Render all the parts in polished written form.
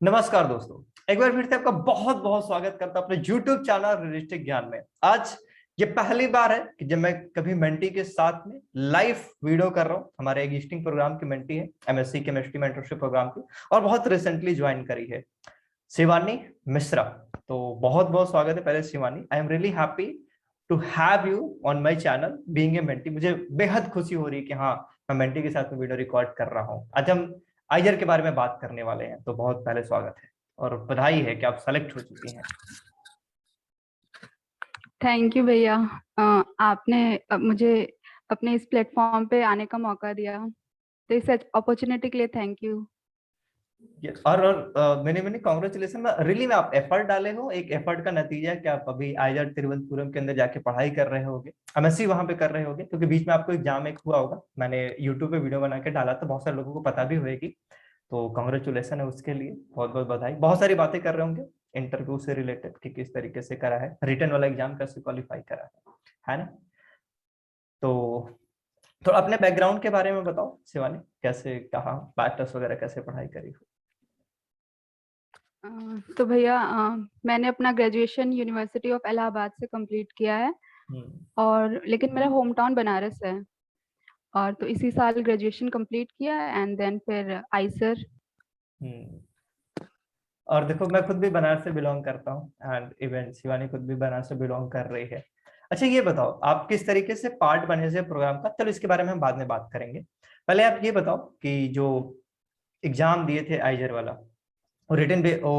नमस्कार दोस्तों, एक बार फिर से आपका बहुत बहुत स्वागत करता हूं अपने YouTube चैनल रियलिस्टिक ज्ञान में। आज ये पहली बार है कि जब मैं कभी मेंटी के साथ में लाइव वीडियो कर रहा हूं। हमारे एग्जिस्टिंग प्रोग्राम की मेंटी है, एमएससी केमिस्ट्री मेंटरशिप प्रोग्राम की, और बहुत रिसेंटली ज्वाइन करी है शिवानी मिश्रा। तो बहुत बहुत स्वागत है पहले Shivani. I am really happy to have you on my channel being a mentee. मुझे बेहद खुशी हो रही है कि हाँ, मैं मेंटी के साथ में वीडियो रिकॉर्ड कर रहा हूँ। आज हम आइजर के बारे में बात करने वाले हैं, तो बहुत पहले स्वागत है और बधाई है कि आप सेलेक्ट हो चुकी हैं। थैंक यू भैया। आपने मुझे अपने इस प्लेटफॉर्म पे आने का मौका दिया, तो इस अपॉर्चुनिटी के लिए थैंक यू। और मैंने मैंने कॉन्ग्रेचुलेसन। रियली में आप एफर्ट डाले हो, एक एफर्ट का नतीजा है कि आप अभी आइजर तिरुवनंतपुरम के अंदर जाके पढ़ाई कर रहे होगे, एमएससी वहां पे कर रहे होगे, क्योंकि बीच में आपको एग्जाम एक हुआ होगा। मैंने यूट्यूब पे वीडियो बना के डाला था, बहुत सारे लोगों को पता भी होगी। तो कॉन्ग्रेचुलेसन है उसके लिए, बहुत बहुत बधाई। बहुत सारी बातें कर रहे होंगे इंटरव्यू से रिलेटेड कि किस तरीके से करा है, रिटर्न वाला एग्जाम कैसे क्वालिफाई करा है ना। तो थोड़ा अपने बैकग्राउंड के बारे में बताओ शिवानी, कैसे कहा बैचलर्स वगैरह कैसे पढ़ाई करी हो। तो भैया, मैंने अपना ग्रेजुएशन यूनिवर्सिटी ऑफ इलाहाबाद से कंप्लीट किया है, और लेकिन मेरा होम टाउन बनारस है। और तो इसी साल ग्रेजुएशन कंप्लीट किया एंड देन फिर आइसर। और देखो, मैं खुद भी बनारस से बिलोंग करता हूँ, एंड इवन शिवानी खुद भी बनारस से बिलोंग कर रही है। अच्छा, ये बताओ आप किस तरीके से पार्ट बने से प्रोग्राम का। चलो इसके बारे में हम बाद में बात करेंगे। पहले आप ये बताओ कि जो एग्जाम दिए थे आइजर वाला, और रिटर्न भी ओ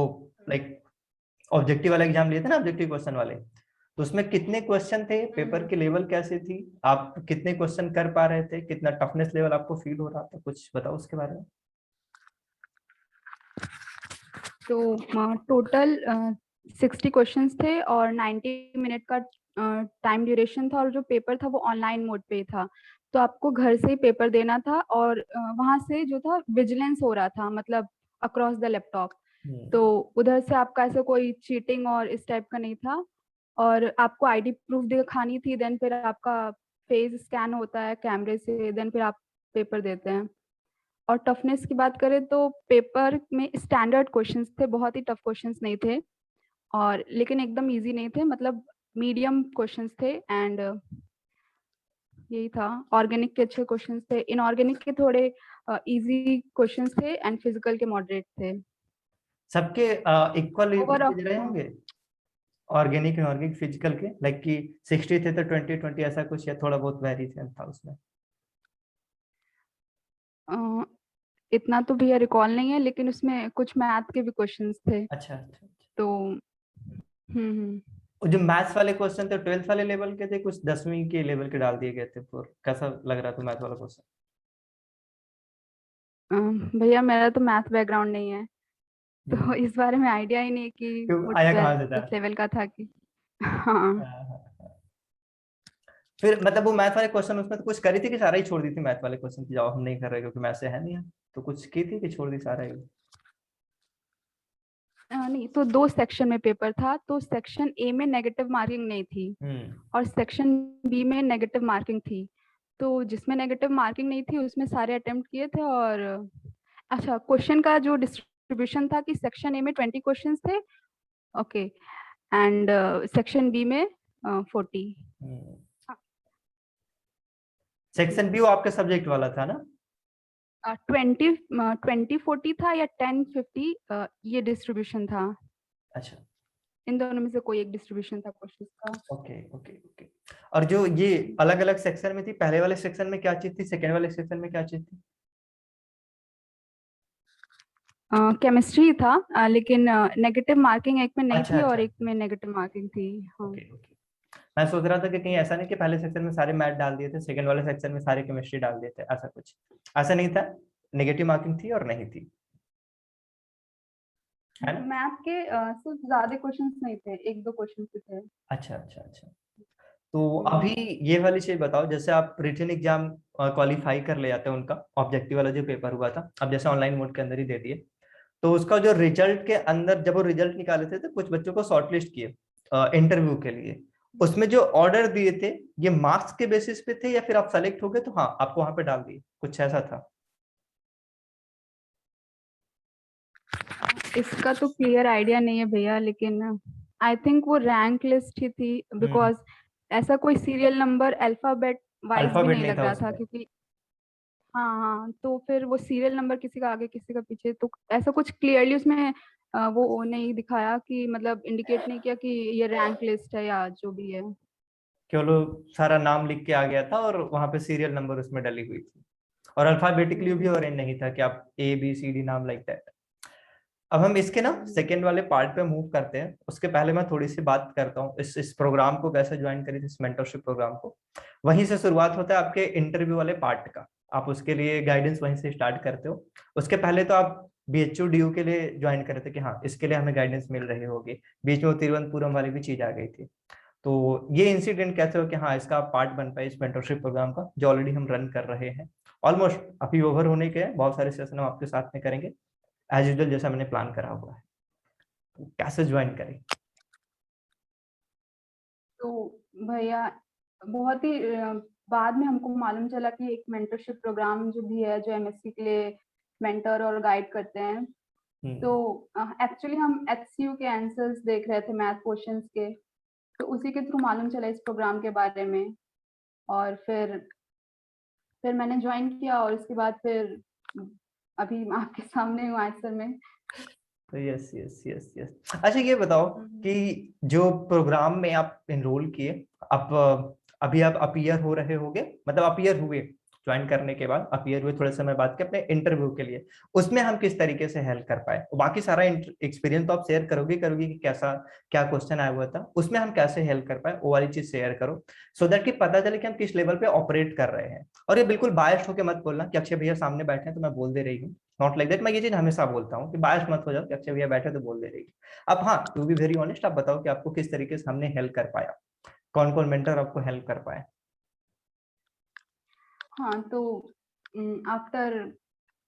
लाइक ऑब्जेक्टिव वाला एग्जाम लिए थे ना, ऑब्जेक्टिव क्वेश्चन वाले, तो उसमें कितने क्वेश्चन थे, पेपर की लेवल कैसे थी, आप कितने क्वेश्चन कर पा रहे थे, कितना टफनेस लेवल आपको फील हो रहा था, कुछ बताओ उसके बारे में। तो टोटल 60 क्वेश्चंस थे और 90 मिनट का टाइम ड्यूरेशन था, और जो पेपर था वो ऑनलाइन मोड पे था। तो आपको घर से ही पेपर देना था, और वहां से जो था विजिलेंस हो रहा था, मतलब अक्रॉस द लैपटॉप। तो उधर से आपका ऐसा कोई चीटिंग और इस टाइप का नहीं था। और आपको आईडी प्रूफ दिखानी थी, देन फिर आपका फेस स्कैन होता है कैमरे से, देन फिर आप पेपर देते हैं। और टफनेस की बात करें तो पेपर में स्टैंडर्ड क्वेश्चंस थे, बहुत ही टफ क्वेश्चंस नहीं थे, और लेकिन एकदम इजी नहीं थे, मतलब मीडियम क्वेश्चंस थे। एंड यही था, ऑर्गेनिक के अच्छे क्वेश्चंस थे, इनऑर्गेनिक के थोड़े इजी क्वेश्चंस थे, एंड फिजिकल के मॉडरेट थे। सबके इक्वल ओवरऑल रहे होंगे, ऑर्गेनिक इनऑर्गेनिक फिजिकल के, लाइक कि 60 थे तो 20-20 ऐसा कुछ, या थोड़ा बहुत वेरिएशन था उसमें। इतना तो भैया रिकॉल नहीं है, लेकिन उसमें कुछ मैथ के भी क्वेश्चंस थे। अच्छा अच्छा अच्छा। तो हम्म। और जो मैथ्स वाले क्वेश्चन थे 12th वाले लेवल के थे, कुछ 10वीं के लेवल के डाल दिए गए थे, फिर कैसा लग रहा था मैथ वाला क्वेश्चन। भैया मेरा तो मैथ बैकग्राउंड नहीं है, तो इस बारे में आइडिया ही नहीं कि क्यों, वो आया कहाँ से 12th लेवल का था कि हाँ। था। फिर मतलब वो मैथ वाले क्वेश्चन उसमें तो कुछ करी थी कि सारा ही छोड़ दी थी, मैथ वाले क्वेश्चन की जवाब हम नहीं कर रहे क्योंकि मैथ से है नहीं है, तो कुछ की थी कि छोड़ दी सारा ही। नहीं, तो दो सेक्शन में पेपर था, तो सेक्शन ए में नेगेटिव मार्किंग नहीं थी, और सेक्शन बी में नेगेटिव मार्किंग थी। तो जिसमें नेगेटिव मार्किंग नहीं थी उसमें सारे अटेम्प्ट किए थे। और अच्छा, क्वेश्चन का जो डिस्ट्रीब्यूशन था कि सेक्शन ए में 20 क्वेश्चन थे, ओके, एंड सेक्शन बी में 40। सेक्शन बी वो आपके सब्जेक्ट वाला था ना। 20-40 था या 10-50, ये डिस्ट्रीब्यूशन था। अच्छा, इन दोनों में से कोई एक डिस्ट्रीब्यूशन था क्वेश्चंस का। Okay okay okay. और जो ये अलग अलग सेक्शन में थी, पहले वाले सेक्शन में क्या चीज थी, सेकेंड वाले सेक्शन में क्या चीज थी। केमिस्ट्री था, लेकिन नेगेटिव मार्किंग एक में नहीं अच्छा थी अच्छा, और एक में नेगेटिव मार्किंग थी। हाँ। Okay okay. मैं सोच रहा था कि कहीं ऐसा नहीं कि पहले सेक्शन में सारे मैथ डाल दिए थे, सेकंड वाले सेक्शन में सारे केमिस्ट्री डाल दिए थे, ऐसा कुछ। ऐसा नहीं था, नेगेटिव मार्किंग थी और नहीं थी, है ना। मैथ के सिर्फ ज्यादा क्वेश्चंस नहीं थे, एक दो क्वेश्चन थे। अच्छा अच्छा अच्छा। तो अभी ये वाली चीज बताओ, जैसे आप रिटन एग्जाम क्वालिफाई कर ले जाते हैं उनका, ऑब्जेक्टिव वाला जो पेपर हुआ था, अब जैसे ऑनलाइन मोड के अंदर ही दे दिए, तो उसका जो रिजल्ट के अंदर जब वो रिजल्ट निकाले थे तो कुछ बच्चों को शॉर्टलिस्ट किए इंटरव्यू के लिए, उसमें जो ऑर्डर दिए थे ये मार्क्स के बेसिस पे थे, या फिर आप सेलेक्ट हो गए तो हाँ आपको वहां पे डाल दिए, कुछ ऐसा था। इसका तो क्लियर आइडिया नहीं है भैया, लेकिन आई थिंक वो रैंक लिस्ट ही थी, बिकॉज ऐसा कोई सीरियल नंबर अल्फाबेट वाइज भी अल्फाबेट नहीं नहीं लग था रहा था, उसमें। क्योंकि हाँ हाँ, तो फिर वो सीरियल नंबर किसी का आगे किसी का पीछे, तो ऐसा कुछ क्लियरली उसमें वो नहीं दिखाया कि मतलब इंडिकेट नहीं किया कि ये रैंक लिस्ट है या जो भी है। केवल सारा नाम लिख के आ गया था और वहां पे सीरियल नंबर उसमें डली हुई थी, और अल्फाबेटिकली भी हम्म अरेंज नहीं था कि आप ABCD नाम लाइक दैट। अब हम इसके ना हम्म सेकेंड वाले पार्ट पे मूव करते हैं। उसके पहले मैं थोड़ी सी बात करता हूँ इस प्रोग्राम को कैसे ज्वाइन करी थी, इस मेंटरशिप प्रोग्राम को। वहीं से शुरुआत होता है आपके इंटरव्यू वाले पार्ट का। आप उसके लिए गाइडेंस वहीं से स्टार्ट करते हो। उसके पहले तो आप BHU DU के लिए ज्वाइन करे थे कि हाँ इसके लिए हमें गाइडेंस मिल रही होगी। बीच में वो तिरुवनंतपुरम वाली भी चीज आ गई थी। तो ये इंसिडेंट कहते हो कि हाँ इसका पार्ट बन पाए इस मेंटरशिप प्रोग्राम का, जो ऑलरेडी हम रन कर रहे हैं। ऑलमोस्ट अभी ओवर होने के हैं, बहुत सारे सेशन हम आपके साथ में करेंगे एज यूजल जैसा मैंने प्लान करा हुआ है। तो कैसे ज्वाइन करें? तो भैया बहुत ही बाद में हमको मालूम चला कि एक मेंटरशिप प्रोग्राम जो भी है, जो एमएससी के लिए मेंटर और गाइड करते हैं। तो हम्म। एक्चुअली हम एचसीयू के आंसर्स देख रहे थे मैथ क्वेश्चंस के, तो उसी के थ्रू मालूम चला इस प्रोग्राम के बारे में। और फिर मैंने ज्वाइन किया, और इसके बाद फिर अभी मैं आपके सामने हूँ आंसर में। तो यस यस यस यस। अच्छा ये बताओ हम्म। कि जो प्रोग्राम में आप एनरोल किए, आप अभी आप अपीयर हो रहे होगे, मतलब अपीयर हुए ज्वाइन करने के बाद, अपीयर हुए थोड़े समय बाद के अपने इंटरव्यू के लिए, उसमें हम किस तरीके से हेल्प कर पाए? बाकी सारा एक्सपीरियंस तो आप शेयर करोगे करोगे कि कैसा क्या क्वेश्चन आया हुआ था, उसमें हम कैसे हेल्प कर पाए वो वाली चीज शेयर करो, सो दैट कि पता चले कि हम किस लेवल पे ऑपरेट कर रहे हैं। और ये बिल्कुल बायस्ड होकर मत बोलना कि अक्षय भैया सामने बैठे हैं तो मैं बोल दे रही हूँ। Not like that. मैं ये चीज हमेशा बोलता हूँ कि बायस मत हो जाओ कि अक्षय भैया बैठे तो बोल दे रही। अब हाँ, टू बी वेरी ऑनेस्ट, आप बताओ कि आपको किस तरीके से हमने हेल्प कर पाया, कौन कौन मेंटर आपको हेल्प कर पाए? हाँ, तो आफ्टर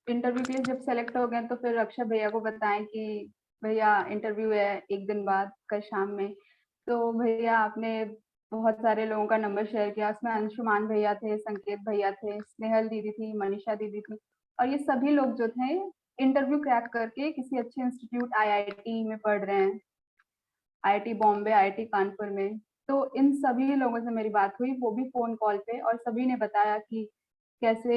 इंटरव्यू के लिए जब सेलेक्ट हो गए, तो फिर अक्षय भैया को बताएं कि भैया इंटरव्यू है एक दिन बाद, कल शाम में। तो भैया आपने बहुत सारे लोगों का नंबर शेयर किया, उसमें अंशुमान भैया थे, संकेत भैया थे, स्नेहल दीदी थी, मनीषा दीदी थी। और ये सभी लोग जो थे इंटरव्यू क्रैक करके किसी अच्छे इंस्टीट्यूट आईआईटी में पढ़ रहे हैं, आईआईटी बॉम्बे, आईआईटी कानपुर में। तो इन सभी लोगों से मेरी बात हुई, वो भी फोन कॉल पे, और सभी ने बताया कि कैसे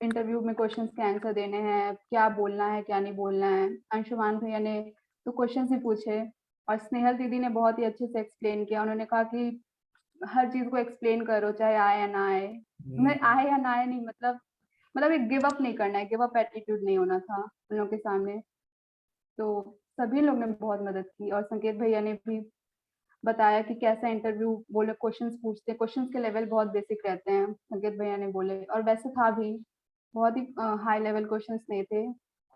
इंटरव्यू में क्वेश्चंस के आंसर देने हैं, क्या बोलना है क्या नहीं बोलना है। अंशुमान भैया ने तो क्वेश्चंस ही पूछे, और स्नेहल दीदी ने बहुत ही अच्छे से एक्सप्लेन किया। उन्होंने कहा कि हर चीज को एक्सप्लेन करो, चाहे आए या ना आए। मैं हम्म। आए या ना आए नहीं, मतलब एक गिव अप नहीं करना है, गिव अप एटीट्यूड नहीं होना था उन लोगों के सामने। तो सभी लोग ने बहुत मदद की, और संकेत भैया ने भी बताया कि कैसा इंटरव्यू, वो लोग क्वेश्चंस पूछते हैं, क्वेश्चंस के लेवल बहुत बेसिक रहते हैं, संकेत भैया ने बोले। और वैसे था भी, बहुत ही हाई लेवल क्वेश्चंस नहीं थे,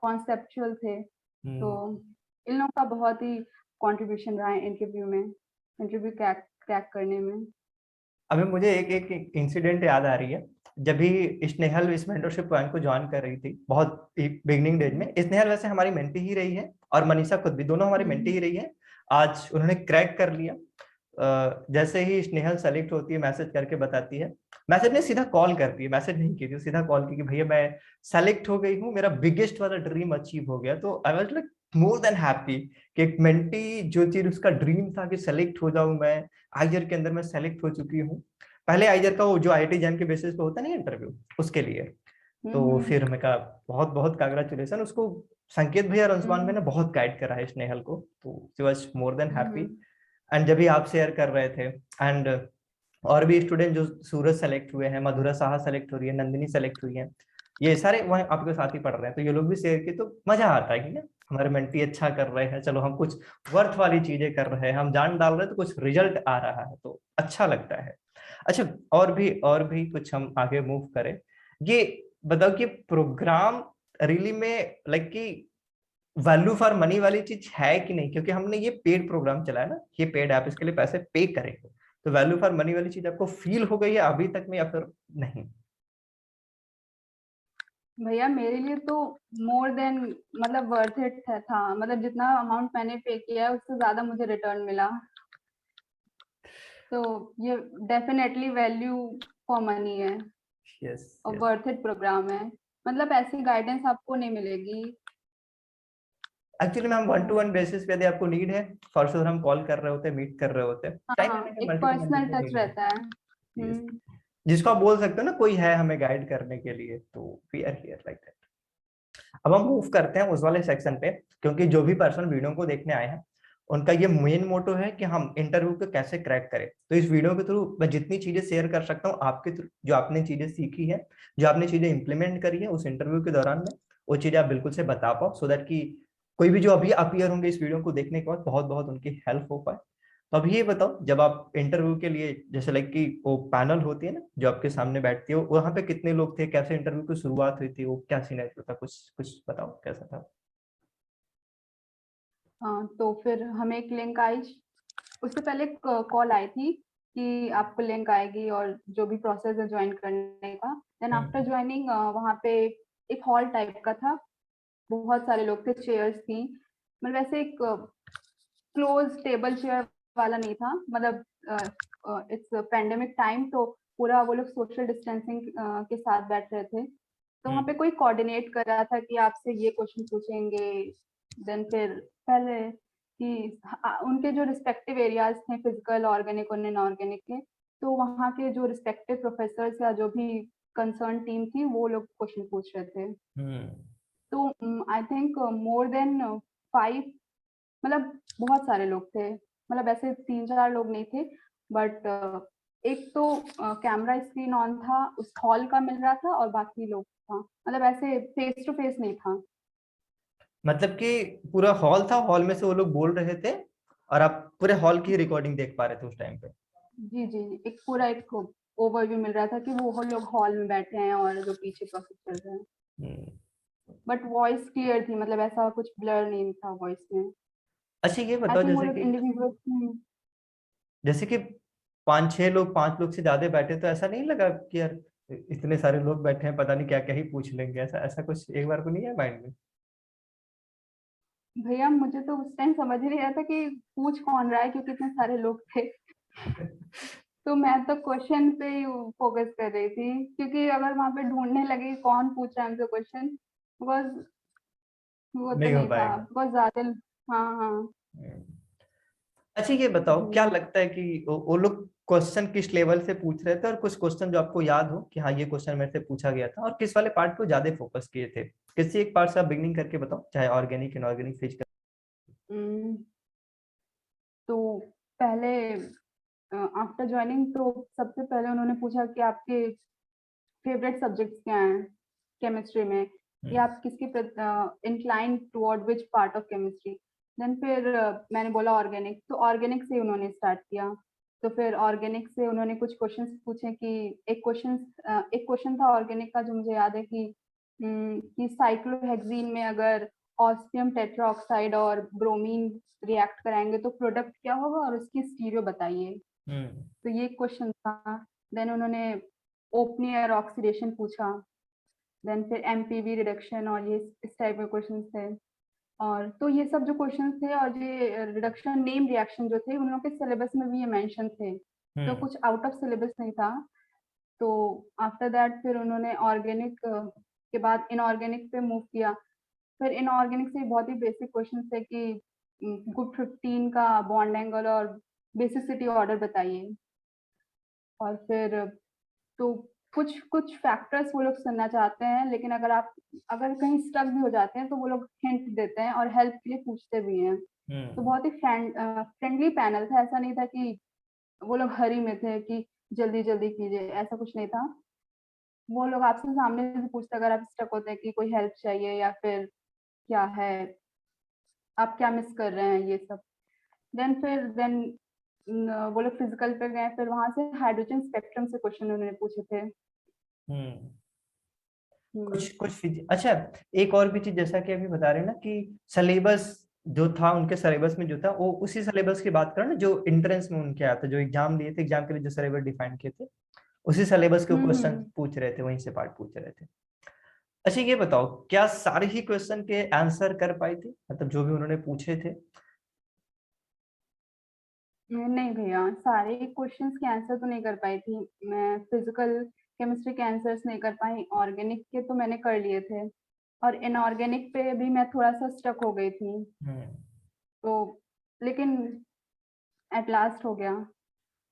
कॉन्सेप्चुअल थे। तो हम्म। इन लोगों का बहुत ही कंट्रीब्यूशन रहा है इंटरव्यू में, इंटरव्यू क्रैक क्रैक करने में। अभी मुझे एक एक इंसिडेंट याद आ रही है। जब भी स्नेहल इस मेंटरशिप प्रोग्राम को ज्वाइन कर रही थी बहुत बिगनिंग डेज में, स्नेहल वैसे हमारी मेंटी ही रही है, और मनीषा खुद भी, दोनों हमारी मेंटी हम्म ही रही है। आज उन्होंने क्रैक कर लिया। जैसे ही स्नेहल सेलेक्ट होती है, मैसेज करके बताती है। मैसेज नहीं, सीधा कॉल करती है, मैसेज नहीं की थी, सीधा कॉल की कि भैया मैं सेलेक्ट हो गई हूँ, मेरा बिगेस्ट वाला ड्रीम अचीव हो गया। तो I was like more than happy कि एक मेंटी, जो चीज उसका ड्रीम था कि सेलेक्ट हो जाऊं मैं, आइजर के अंदर मैं सेलेक्ट हो चुकी हूँ। पहले आइजर का वो जो IIT जैम के बेसिस पे होता नहीं इंटरव्यू, उसके लिए। तो हम्म फिर हमें कहा बहुत बहुत कांग्रेचुलेशन उसको। संकेत भैया और अंशुमान भैया हम्म ने बहुत गाइड करा है स्नेहल को, तो she was more than happy. Hmm and जब भी आप शेयर कर रहे थे, एंड और भी स्टूडेंट जो सूरज सेलेक्ट हुए हैं, मधुरा साहा सेलेक्ट हो रही है, नंदिनी सेलेक्ट हुई है, ये सारे वहाँ आपके साथ ही पढ़ रहे हैं, तो ये लोग भी शेयर किए, तो मजा आता है कि ना हमारे मेंटी अच्छा कर रहे हैं, चलो हम कुछ वर्थ वाली चीजें कर रहे हैं, हम जान डाल रहे हैं तो कुछ रिजल्ट आ रहा है, तो अच्छा लगता है। अच्छा, और भी कुछ हम आगे मूव करें। ये बताओ कि प्रोग्राम रियली में लाइक कि वैल्यू फॉर मनी वाली चीज है कि नहीं, क्योंकि हमने ये पेड प्रोग्राम चलाया ना, ये पेड ऐप, इसके लिए पैसे पे करेंगे। तो वैल्यू फॉर मनी वाली चीज आपको फील हो गई है अभी तक में, या फिर नहीं? भैया मेरे लिए तो मोर देन, मतलब वर्थ इट था, मतलब जितना अमाउंट मैंने पे किया है उससे ज्यादा मुझे रिटर्न मिला। तो ये डेफिनेटली वैल्यू फॉर मनी है, यस और यस। वर्थ इट प्रोग्राम है। मतलब ऐसी गाइडेंस आपको नहीं मिलेगी। एक्चुअली मैम 1-to-1 बेसिस पे यदि आपको नीड है, फॉर श्योर हम कॉल कर रहे होते हैं, मीट कर रहे होते हैं, टाइम हाँ, देने का एक multi personal multiple touch need है। रहता है। Yes. हम्म। जिसको आप बोल सकते हो ना कोई है हमें गाइड करने के लिए, तो we are here like that. अब हम मूव करते हैं उस वाले सेक्शन पे, क्योंकि जो भी पर्सन वीडियो को देखने आए हैं उनका ये मेन मोटो है कि हम इंटरव्यू को कैसे क्रैक करें। तो इस वीडियो के थ्रू मैं जितनी चीजें शेयर कर सकता हूँ आपके थ्रू, जो आपने चीजें सीखी है, जो आपने चीजें इंप्लीमेंट करी है उस इंटरव्यू के दौरान में, वो चीजें आप बिल्कुल से बता पाओ, सो दैट कि कोई भी जो अभी अपीयर होंगे इस वीडियो को देखने के बाद बहुत बहुत उनकी हेल्प हो पाए। तो अभी ये बताओ, जब आप इंटरव्यू के लिए जैसे लाइक कि वो पैनल होती है ना जो आपके सामने बैठती है, वहां पे कितने लोग थे, कैसे इंटरव्यू की शुरुआत हुई थी, वो क्या सिनेरियो था, कुछ कुछ बताओ कैसा था। हाँ, तो फिर हमें एक लिंक आई, उससे पहले कॉल आई थी कि आपको लिंक आएगी और जो भी प्रोसेस है ज्वाइन करने का। देन आफ्टर ज्वाइनिंग वहाँ पे एक हॉल टाइप का था, बहुत सारे लोग थे, चेयर्स थी, मतलब वैसे एक क्लोज टेबल चेयर वाला नहीं था, मतलब इट्स पेंडेमिक टाइम, तो पूरा वो लोग सोशल डिस्टेंसिंग के साथ बैठ रहे थे। तो वहाँ पे कोई कोऑर्डिनेट कर रहा था कि आपसे ये क्वेश्चन पूछेंगे। देन फिर पहले कि उनके जो रिस्पेक्टिव एरियाज थे, फिजिकल, ऑर्गेनिक और इनऑर्गेनिक के, तो वहाँ के जो रिस्पेक्टिव प्रोफेसर्स या जो भी कंसर्न टीम थी वो लोग क्वेश्चन पूछ रहे थे। तो आई थिंक मोर देन 5, मतलब बहुत सारे लोग थे, मतलब ऐसे 3-4 लोग नहीं थे, बट एक तो कैमरा स्क्रीन ऑन था, उस हॉल का मिल रहा था, और बाकी लोग था, मतलब ऐसे फेस टू फेस नहीं था। मतलब कि पूरा हॉल था, हॉल में से वो लोग बोल रहे थे और आप पूरे हॉल की रिकॉर्डिंग देख पा रहे थे उस टाइम पे। जी जी, एक पूरा एक ओवरव्यू मिल रहा था कि वो लोग हॉल में बैठे हैं और जो पीछे प्रोसेस चल रहा है। हम्म। बट वॉइस क्लियर थी, मतलब ऐसा कुछ ब्लर नहीं था वॉइस में। अच्छा ये आई बताओ, थिंक वो लोग इंडिविजुअल। जैसे कि 5-6 लोग, 5 लोग से ज्यादा बैठे, तो ऐसा नहीं लगा कि यार इतने सारे लोग बैठे हैं, पता नहीं क्या क्या ही पूछ लेंगे, ऐसा ऐसा कुछ एक बार को नहीं है माइंड में? भैया मुझे तो उस टाइम समझ ही नहीं रहा था कि पूछ कौन रहा है, क्योंकि इतने सारे लोग थे। तो मैं तो क्वेश्चन पे ही फोकस कर रही थी, क्योंकि अगर वहां पे ढूंढने लगी कौन पूछ रहा है हमसे क्वेश्चन, बिकॉज वो तो नहीं हो नहीं था, पाएगा। बिकॉज ज्यादा। हाँ हाँ। अच्छा ये बताओ, क्या जी। लगता है कि वो लोग क्वेश्चन किस लेवल से पूछ रहे थे, और कुछ क्वेश्चन जो आपको याद हो कि हाँ ये क्वेश्चन मेरे से पूछा गया था, और किस वाले पार्ट को ज्यादा फोकस किए थे? किसी एक पार्ट से आप बिगनिंग करके बताओ, चाहे ऑर्गेनिक इनऑर्गेनिक फिजिकल। हम्म, तो पहले आफ्टर ज्वाइनिंग तो सबसे पहले उन्होंने पूछा कि आपके फेवरेट सब्जेक्ट्स क्या हैं केमिस्ट्री में, या आप किसकी incline toward which part of chemistry. Then फिर मैंने बोला ऑर्गेनिक, तो ऑर्गेनिक से उन्होंने स्टार्ट किया। तो फिर ऑर्गेनिक से उन्होंने कुछ क्वेश्चंस पूछे कि एक क्वेश्चन था ऑर्गेनिक का जो मुझे याद है कि साइक्लोहेक्सीन में अगर ऑस्मियम टेट्राऑक्साइड और ब्रोमीन रिएक्ट कराएंगे तो प्रोडक्ट क्या होगा और उसकी स्टीरियो बताइए। हम्म। तो ये क्वेश्चन था। देन उन्होंने ओपन एयर ऑक्सीडेशन पूछा। देन फिर एमपीवी रिडक्शन और ये इस टाइप के क्वेश्चन थे। और तो ये सब जो क्वेश्चन थे और ये रिडक्शन नेम रिएक्शन जो थे उन लोगों के सिलेबस में भी ये मेंशन थे, तो हम्म। कुछ आउट ऑफ सिलेबस नहीं था। तो आफ्टर दैट फिर उन्होंने ऑर्गेनिक के बाद इनऑर्गेनिक पे मूव किया। फिर इनऑर्गेनिक से बहुत ही बेसिक क्वेश्चन थे कि ग्रुप 15 का बॉन्ड एंगल और बेसिसिटी ऑर्डर बताइए। और फिर तो कुछ कुछ फैक्टर्स वो लोग सुनना चाहते हैं, लेकिन अगर कहीं स्टक भी हो जाते हैं तो वो लोग हिंट देते हैं और हेल्प के लिए पूछते भी हैं। तो हम्म। बहुत ही फ्रेंडली पैनल था, ऐसा नहीं था कि वो लोग हरी में थे कि जल्दी जल्दी कीजिए, ऐसा कुछ नहीं था। वो लोग आपसे सामने से पूछते अगर आप स्टक होते हैं कि कोई हेल्प चाहिए या फिर क्या है, आप क्या मिस कर रहे हैं, ये सब। देन वो लोग फिजिकल पे गए, फिर वहां से हाइड्रोजन स्पेक्ट्रम से क्वेश्चन उन्होंने पूछे थे। हम्म। हम्म। कुछ कुछ अच्छा, एक और भी चीज, जैसा कि अभी बता रहे हैं ना कि सिलेबस जो था उनके सिलेबस में जो था वो उसी सिलेबस की बात करो ना जो एंट्रेंस में उनके आया था, जो एग्जाम दिए थे, एग्जाम के लिए जो सिलेबस डिफाइन किए थे, उसी सिलेबस के क्वेश्चन हम्म। पूछ रहे थे, वहीं से पार्ट पूछ रहे थे। अच्छा ये बताओ, क्या सारे ही क्वेश्चन के आंसर कर पाई थी, मतलब जो भी उन्होंने पूछे थे? नहीं भैया, सारे क्वेश्चंस के आंसर तो नहीं कर पाई थी मैं। फिजिकल केमिस्ट्री के आंसर्स नहीं कर पाई, ऑर्गेनिक के तो मैंने कर लिए थे। और इनऑर्गेनिक पे भी मैं थोड़ा सा स्टक हो गई थी, तो लेकिन एट लास्ट हो गया।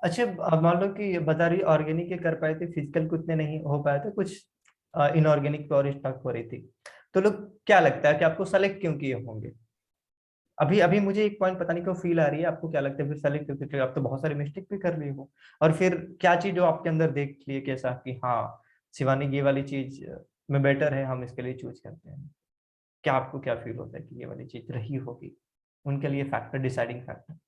अच्छा, अब मान लो कि ये बता रही ऑर्गेनिक के कर पाए थे, फिजिकल को उतने नहीं हो पाए थे, कुछ इनऑर्गेनिक पे और स्टक हो रही थी, तो लोग क्या लगता है कि आपको सेलेक्ट क्यों किए होंगे? अभी अभी मुझे एक पॉइंट पता नहीं क्यों फील आ रही है, आपको क्या लगता है फिर सेलेक्ट क्यों? क्योंकि आप तो बहुत सारे मिस्टेक भी कर लिए हो, और फिर क्या चीज जो आपके अंदर देख लिए कैसा कि हाँ शिवानी ये वाली चीज में बेटर है, हम इसके लिए चूज करते हैं? क्या आपको क्या फील होता है कि ये वाली चीज रही होगी उनके लिए फैक्टर, डिसाइडिंग फैक्टर?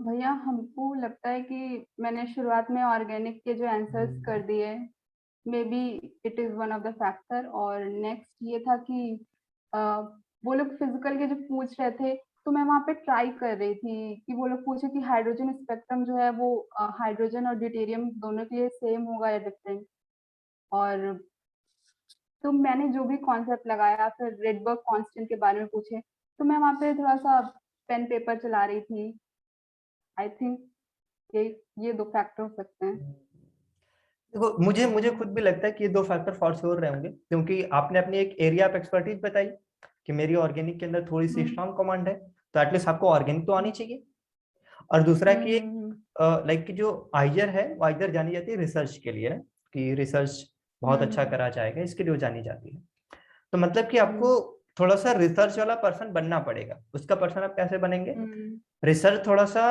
भैया हमको लगता है कि मैंने शुरुआत में ऑर्गेनिक के जो आंसर्स कर दिए, may be it is one of the factor. और नेक्स्ट ये था कि अ, वो लोग फिजिकल के जो पूछ रहे थे, तो मैं वहाँ पे ट्राई कर रही थी कि वो लोग पूछे कि हाइड्रोजन स्पेक्ट्रम जो है वो हाइड्रोजन और ड्यूटेरियम दोनों के लिए सेम होगा या डिफरेंट। और तो मैंने जो भी कॉन्सेप्ट लगाया, फिर रेडबर्ग कांस्टेंट के बारे में पूछे, तो मैं वहाँ पे थोड़ा सा पेन पेपर चला रही थी। आई थिंक ये ये दो फैक्टर हो सकते हैं। देखो, मुझे मुझे खुद भी लगता है कि ये दो फैक्टर फॉर श्योर रहे होंगे, क्योंकि आपने अपनी एक एरिया ऑफ एक्सपर्टीज बताई कि मेरी ऑर्गेनिक के अंदर थोड़ी सी हम्म स्ट्रांग कमांड है, तो एटलीस्ट आपको ऑर्गेनिक तो आनी चाहिए। और दूसरा कि हम्म। लाइक कि जो आइजर है वो आइजर जानी जाती है रिसर्च के लिए ना, कि रिसर्च बहुत अच्छा हम्म करा जाएगा, इसके लिए वो जानी जाती है। तो मतलब कि आपको हम्म थोड़ा सा रिसर्च वाला पर्सन बनना पड़ेगा। उसका पर्सन आप कैसे बनेंगे? हम्म रिसर्च थोड़ा सा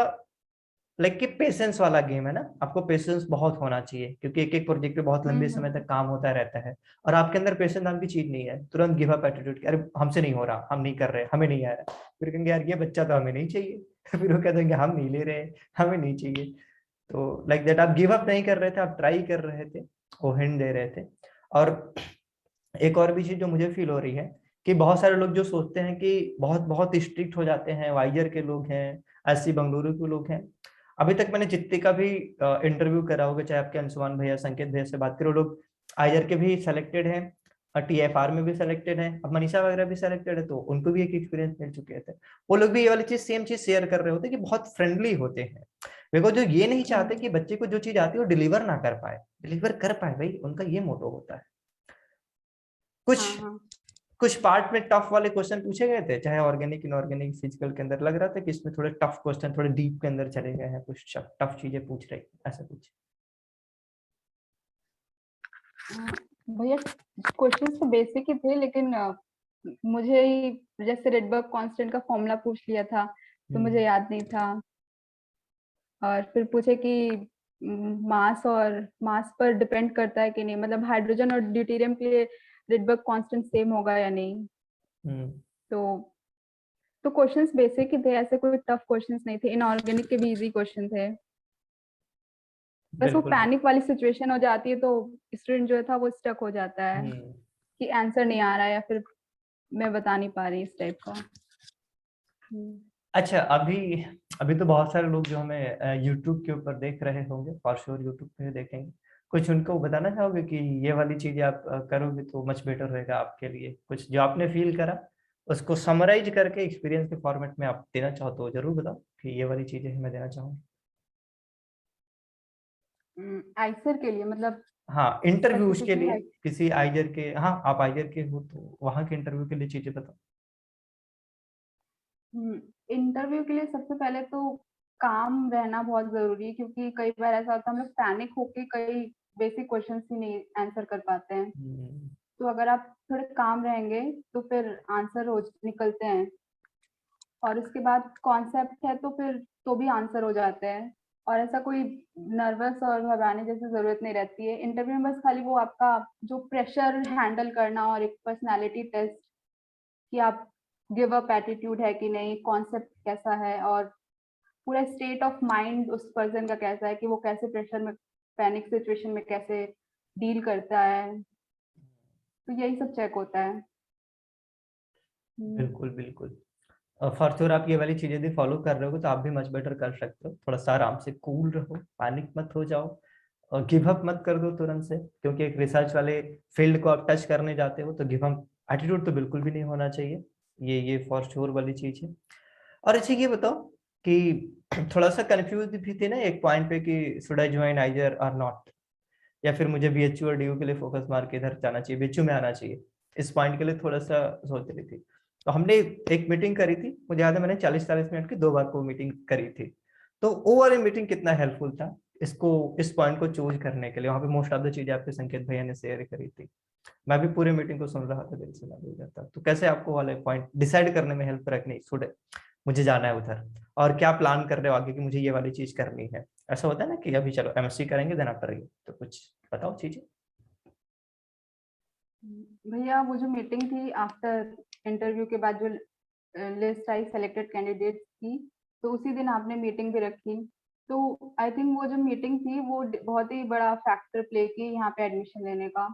लाइक कि पेशेंस वाला गेम है ना, आपको पेशेंस बहुत होना चाहिए, क्योंकि एक एक प्रोजेक्ट पे बहुत लंबे समय हम्म। तक काम होता रहता है। और आपके अंदर पेशेंस नाम की चीज नहीं है, तुरंत गिव अप एटीट्यूड, अरे हमसे नहीं हो रहा, हम नहीं कर रहे, हमें नहीं आ रहा, फिर कहेंगे यार ये बच्चा तो हमें नहीं चाहिए फिर वो कह देंगे हम नहीं ले रहे, हमें नहीं चाहिए। तो लाइक दैट आप गिव अप नहीं कर रहे थे, आप ट्राई कर रहे थे, वो हिंट दे रहे थे। और एक और भी चीज जो मुझे फील हो रही है कि बहुत सारे लोग जो सोचते हैं कि बहुत बहुत स्ट्रिक्ट हो जाते हैं, वाइजर के लोग हैं, एससी बंगलुरु के लोग हैं। अभी तक मैंने जितने का भी इंटरव्यू करा होगा, चाहे आपके अंशुमान भैया, संकेत भैया से बात करो, लोग आइजर के भी सिलेक्टेड हैं और टीएफआर में भी सिलेक्टेड है, अब मनीषा वगैरह भी सिलेक्टेड है, तो उनको भी एक एक्सपीरियंस मिल चुके थे। वो लोग भी ये वाली चीज सेम चीज शेयर कर रहे होते कि बहुत फ्रेंडली होते हैं। देखो, जो ये नहीं चाहते कि बच्चे को जो चीज आती है वो डिलीवर ना कर पाए, डिलीवर कर पाए, भाई उनका ये मोटो होता है। कुछ हाँ हाँ। कुछ पार्ट में टफ वाले क्वेश्चन पूछे गए थे, चाहे ऑर्गेनिक इनऑर्गेनिक फिजिकल के अंदर, लग रहा था कि इसमें थोड़े टफ क्वेश्चन, थोड़े डीप के अंदर चले गए हैं, कुछ टफ चीजें पूछ रही, ऐसा कुछ? भैया क्वेश्चंस तो बेसिक ही थे, लेकिन मुझे ही जैसे रेडबर्ग कांस्टेंट का फॉर्मूला पूछ लिया था, तो मुझे याद नहीं था। और फिर पूछे कि मास पर डिपेंड करता है कि नहीं, मतलब हाइड्रोजन और ड्यूटेरियम के लिए रेडबर्ग कांस्टेंट सेम होगा या नहीं। हम्म। तो क्वेश्चंस बेसिक ही थे, ऐसे कोई टफ क्वेश्चंस नहीं थे। इनऑर्गेनिक के भी इजी क्वेश्चन थे। बस वो बिल्कुल। पैनिक वाली सिचुएशन हो जाती है, तो स्टूडेंट जो था वो स्टक हो जाता है हम्म। कि आंसर नहीं आ रहा है या फिर मैं बता नहीं पा रही, इस टाइप का। अच्छा, अभी अभी तो बहुत सारे लोग जो हमें यूट्यूब के ऊपर देख रहे होंगे, फॉर श्योर यूट्यूब पे देखेंगे, कुछ उनको बताना चाहोगे कि ये वाली चीजें आप करोगे तो मच बेटर रहेगा आपके लिए? कुछ जो आपने फील करा उसको समराइज करके एक्सपीरियंस के फॉर्मेट में आप देना चाहो तो जरूर बताओ कि ये वाली चीजें मैं देना चाहूंगा। आइसर के लिए मतलब हाँ, इंटरव्यूज के स्पेसिफिकली लिए, है। किसी आइजर के, हाँ आप आइजर के हो तो वहां के इंटरव्यू के लिए चीजें बताओ। इंटरव्यू के लिए सबसे पहले तो काम रहना बहुत जरूरी है, क्योंकि कई बार ऐसा होता है हम लोग पैनिक होके कई बेसिक क्वेश्चंस ही नहीं आंसर कर पाते हैं। हम्म। तो अगर आप थोड़े काम रहेंगे तो फिर आंसर हो निकलते हैं। और उसके बाद कॉन्सेप्ट है तो फिर तो भी आंसर हो जाते हैं। और ऐसा कोई नर्वस और घबराने जैसी जरूरत नहीं रहती है इंटरव्यू में। बस खाली वो आपका जो प्रेशर हैंडल करना और एक पर्सनालिटी टेस्ट, कि आप गिव अप एटीट्यूड है कि नहीं, कॉन्सेप्ट कैसा है, और पूरा स्टेट ऑफ माइंड उस पर्सन का कैसा है कि वो कैसे प्रेशर में, पैनिक सिचुएशन में कैसे डील करता है। तो यही सब चेक होता है। बिल्कुल बिल्कुल। फॉर श्योर आप ये वाली चीजें भी फॉलो कर रहे हो तो आप भी मच बेटर कर सकते हो। थोड़ा सा आराम से कूल रहो, पैनिक मत हो जाओ, और गिव अप मत कर दो तुरंत से, क्योंकि एक रिसर्च वाले फील्ड को आप टच करने जाते हो तो गिव अप एटीट्यूड तो बिल्कुल भी नहीं होना चाहिए। ये फॉर श्योर वाली चीज है। और अच्छा ये बताओ कि थोड़ा सा कंफ्यूज भी थे ना एक पॉइंट पे कि शुड आई ज्वाइन आइजर और नॉट, या फिर मुझे बीएचयू और डीयू के लिए फोकस मार के इधर जाना चाहिए, बीएचयू में आना चाहिए, इस पॉइंट के लिए थोड़ा सा सोच रही थी। तो हमने एक मीटिंग करी थी, मुझे याद है मैंने 40-40 मिनट की 2 बार को मीटिंग करी थी। तो ओवरऑल मीटिंग कितना हेल्पफुल था इसको, इस पॉइंट को चूज करने के लिए। वहां पे मोस्ट ऑफ द चीजें आपके संकेत भैया ने शेयर करी थी, मैं भी पूरे मीटिंग को सुन रहा था, दिल से लग जाता। तो कैसे आपको वाले पॉइंट डिसाइड करने में हेल्प रखनी, मुझे जाना है उधर, और क्या प्लान कर रहे हो आगे कि मुझे ये वाली चीज करनी है? ऐसा होता है ना कि अभी चलो एमएससी करेंगे देन आफ्टर ये, तो कुछ बताओ चीजें। भैया वो जो मीटिंग थी आफ्टर इंटरव्यू के बाद, जो लिस्ट आई सेलेक्टेड कैंडिडेट्स की, तो उसी दिन आपने मीटिंग भी रखी। तो आई थिंक वो जो मीटिंग थी वो बहुत ही बड़ा फैक्टर प्ले की यहाँ पे एडमिशन लेने का,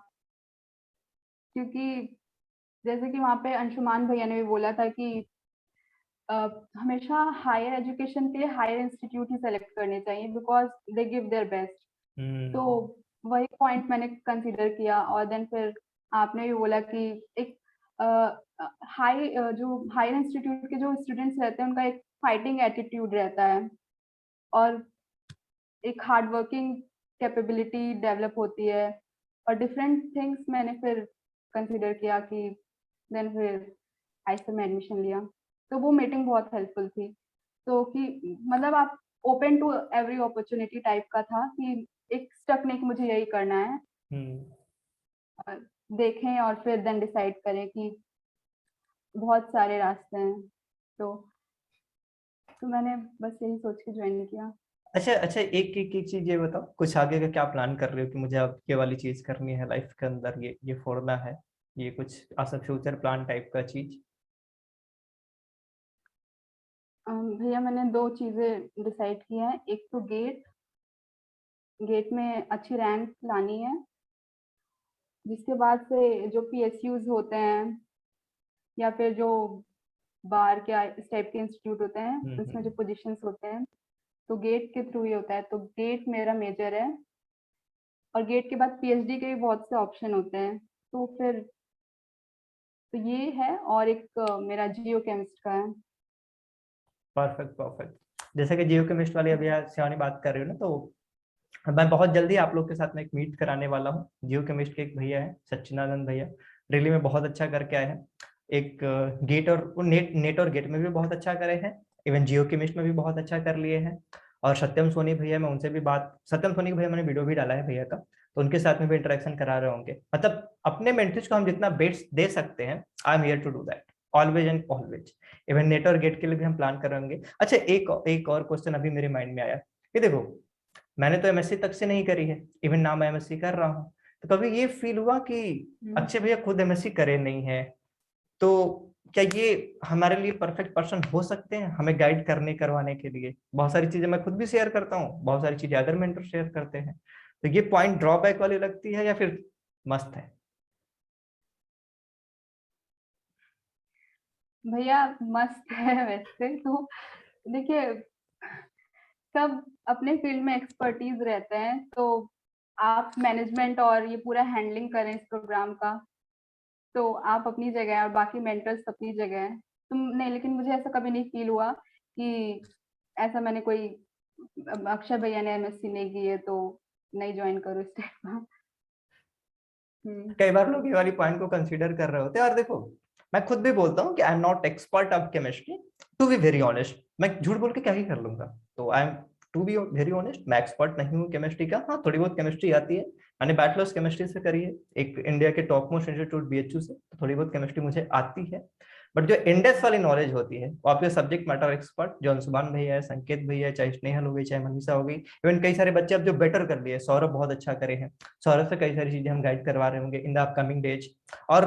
क्योंकि जैसे कि वहाँ पे अंशुमान भैया ने भी बोला था कि हमेशा हायर एजुकेशन के लिए हायर इंस्टीट्यूट ही सेलेक्ट करने चाहिए because they give their best. तो वही पॉइंट मैंने कंसीडर किया, और देन फिर आपने भी बोला कि एक हाई जो हायर इंस्टीट्यूट के जो स्टूडेंट्स रहते हैं उनका एक फाइटिंग एटीट्यूड रहता है, और एक हार्ड वर्किंग कैपेबिलिटी डेवलप होती है, और डिफरेंट थिंग्स मैंने फिर कंसीडर किया कि देन फिर आईएसएम में एडमिशन लिया। तो वो मीटिंग बहुत हेल्पफुल थी। तो कि मतलब आप open to every opportunity type का था कि एक स्टक नहीं कि मुझे यही करना है, देखें और फिर देन डिसाइड करें कि बहुत सारे रास्ते हैं। तो मैंने बस यही सोच के ज्वाइन किया। अच्छा अच्छा, एक चीज ये बताओ, कुछ आगे का क्या प्लान कर रहे हो कि मुझे अब ये वाली चीज करनी है लाइफ के अंदर, ये फोड़ना है, ये कुछ ऐसा फ्यूचर प्लान टाइप का चीज? भैया मैंने 2 चीजें डिसाइड की हैं। एक तो गेट में अच्छी रैंक लानी है, जिसके बाद से जो पीएसयूज होते हैं या फिर जो बार के इस टाइप के इंस्टीट्यूट होते हैं उसमें जो पोजीशंस होते हैं, तो गेट के थ्रू ही होता है। तो गेट मेरा मेजर है, और गेट के बाद पीएचडी के भी बहुत से ऑप्शन होते हैं। तो फिर तो ये है, और एक मेरा जियो केमिस्ट का है। Perfect perfect. जैसे कि जियो केमिस्ट वाली अभी आज शिवानी बात कर रही हो ना, तो मैं बहुत जल्दी आप लोग के साथ में एक मीट कराने वाला हूँ। जियो केमिस्ट के एक भैया है सच्चिदानंद भैया, दिल्ली में बहुत अच्छा करके आए हैं। एक गेट और नेट और गेट में भी बहुत अच्छा करे हैं, इवन जियो केमिस्ट में भी बहुत अच्छा कर लिए हैं। और सत्यम सोनी भैया, मैं उनसे भी सत्यम सोनी भैया मैंने वीडियो भी डाला है भैया का, तो उनके साथ में भी इंटरेक्शन करा रहे होंगे। मतलब अपने मेंटर्स को हम जितना बेट्स दे सकते हैं, I am here to do that always and always. Even NET और गेट के लिए भी हम प्लान कर रहे होंगे। अच्छा, एक और क्वेश्चन अभी मेरे माइंड में आया, ये देखो मैंने तो एमएससी तक से नहीं करी है, इवन नाम एमएससी कर रहा हूँ, तो कभी ये फील हुआ कि अच्छे भैया खुद एमएससी करे नहीं है, तो क्या ये हमारे लिए परफेक्ट पर्सन हो सकते हैं हमें गाइड करने करवाने के लिए? बहुत सारी चीजें मैं खुद भी शेयर करता हूँ, बहुत सारी चीजें अदर मेंटर शेयर करते हैं, तो ये पॉइंट ड्रॉबैक वाली लगती है या फिर मस्त है? भैया मस्त है वैसे तो। देखिए, सब अपने फील्ड में एक्सपर्टीज रहते हैं, तो आप मैनेजमेंट और ये पूरा हैंडलिंग करें इस प्रोग्राम का, तो आप अपनी जगह है और बाकी मेंटर्स अपनी जगह है। तुम नहीं, लेकिन मुझे ऐसा कभी नहीं फील हुआ कि ऐसा मैंने कोई अक्षय भैया ने एमएससी नहीं की है तो नहीं ज्वाइन करो इस टाइप का। कई बार लोग ये वाली पॉइंट को कंसीडर कर रहे होते हैं, और देखो मैं खुद भी बोलता हूँ कि I am not expert of chemistry, to be very honest. मैं झूठ बोल के क्या ही कर लूंगा, तो I am to be very honest, मैं एक्सपर्ट नहीं हूँ केमिस्ट्री का। हाँ, थोड़ी बहुत केमिस्ट्री आती है, मैंने बैचलर्स केमिस्ट्री से करी है एक इंडिया के टॉप मोस्ट इंस्टीट्यूट बीएचयू से, तो थोड़ी बहुत केमिस्ट्री मुझे आती है। बट जो इंडेक्स वाली नॉलेज होती है वो आपके सब्जेक्ट मैटर एक्सपर्ट जो अंशुमान भैया है, संकेत भैया है, चाहे स्नेहल हो गई, चाहे मनीषा हो गई, इवन कई सारे बच्चे अब जो बेटर कर लिए, सौरभ बहुत अच्छा करे हैं, सौरभ से कई सारी चीजें हम गाइड करवा रहे होंगे इन द अपकमिंग डेज। और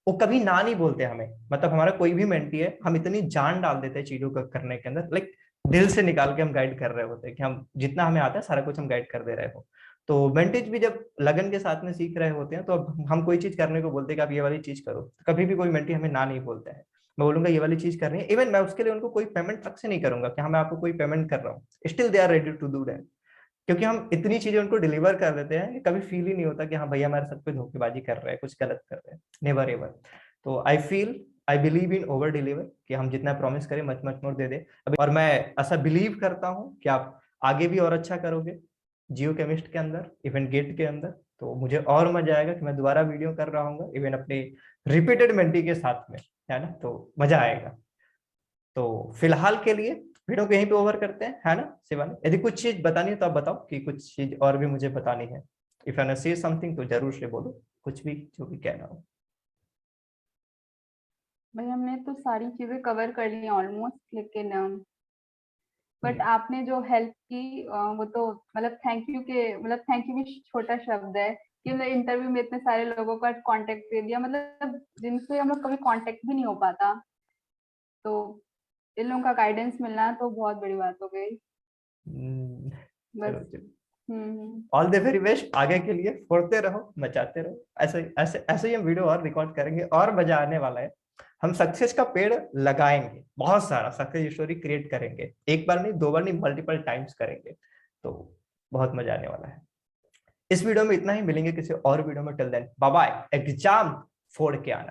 वो कभी ना नहीं बोलते हमें, मतलब हमारा कोई भी मेंटी है, हम इतनी जान डाल देते हैं चीजों को करने के अंदर, लाइक दिल से निकाल के हम गाइड कर रहे होते हैं कि हम जितना हमें आता है सारा कुछ हम गाइड कर दे रहे हो। तो मेंटेज भी जब लगन के साथ में सीख रहे होते हैं, तो अब हम कोई चीज करने को बोलते हैं कि आप ये वाली चीज करो, तो कभी भी कोई मेंटी हमें ना नहीं बोलता है। मैं बोलूंगा ये वाली चीज करनी है, इवन मैं उसके लिए उनको कोई पेमेंट तक से नहीं करूंगा कि हाँ मैं आपको कोई पेमेंट कर रहा हूँ, still they are ready to do that, क्योंकि हम इतनी चीजें उनको डिलीवर कर देते हैं कि कभी फील ही नहीं होता कि हाँ भैया हमारे साथ कोई धोखेबाजी कर रहा है, कुछ गलत कर रहे हैं, नेवर एवर। तो I believe in over deliver, कि हम जितना प्रॉमिस करें मच मच मोर दे दे अभी, और मैं ऐसा बिलीव करता हूँ कि आप आगे भी और अच्छा करोगे। जियो केमिस्ट के अंदर, इवन गेट के अंदर। तो मुझे और मजा आएगा कि मैं दोबारा वीडियो कर रहा हूँ इवन अपने रिपीटेड मेंटी के साथ में, है ना, तो मजा आएगा। तो फिलहाल के लिए वीडियो को यहीं पे ओवर करते हैं, है ना शिवानी? यदि कुछ चीज बतानी है तो आप बताओ कि कुछ चीज और भी मुझे बतानी है। इफ आई से समथिंग तो जरूर से बोलो, कुछ भी जो भी कहना हो। भाई हमने तो सारी चीजें कवर कर ली ऑलमोस्ट, लेकिन बट आपने जो हेल्प की वो तो मतलब थैंक यू के, मतलब थैंक यू भी छोटा शब्द है कि मतलब इंटरव्यू में इतने सारे लोगों का कांटेक्ट दे दिया, मतलब जिनसे हम लोग कभी कांटेक्ट भी नहीं हो पाता, तो इन लोगों का गाइडेंस मिलना तो बहुत बड़ी बात हो गई। चलो बस। चलो, हम्म। ऑल द वेरी बेस्ट आगे के लिए, फोड़ते रहो, मचाते रहो। ऐसे ऐसे ऐसे ही हम वीडियो और रिकॉर्ड करेंगे और मजा आने वाला है। हम सक्सेस का पेड़ लगाएंगे, बहुत सारा सक्सेस स्टोरी क्रिएट करेंगे, एक बार नहीं, दो बार नहीं, मल्टीपल टाइम्स करेंगे। तो बहुत मजा आने वाला है। इस वीडियो में इतना ही, मिलेंगे किसी और वीडियो में। Till then bye bye. Exam फोड़ के आना।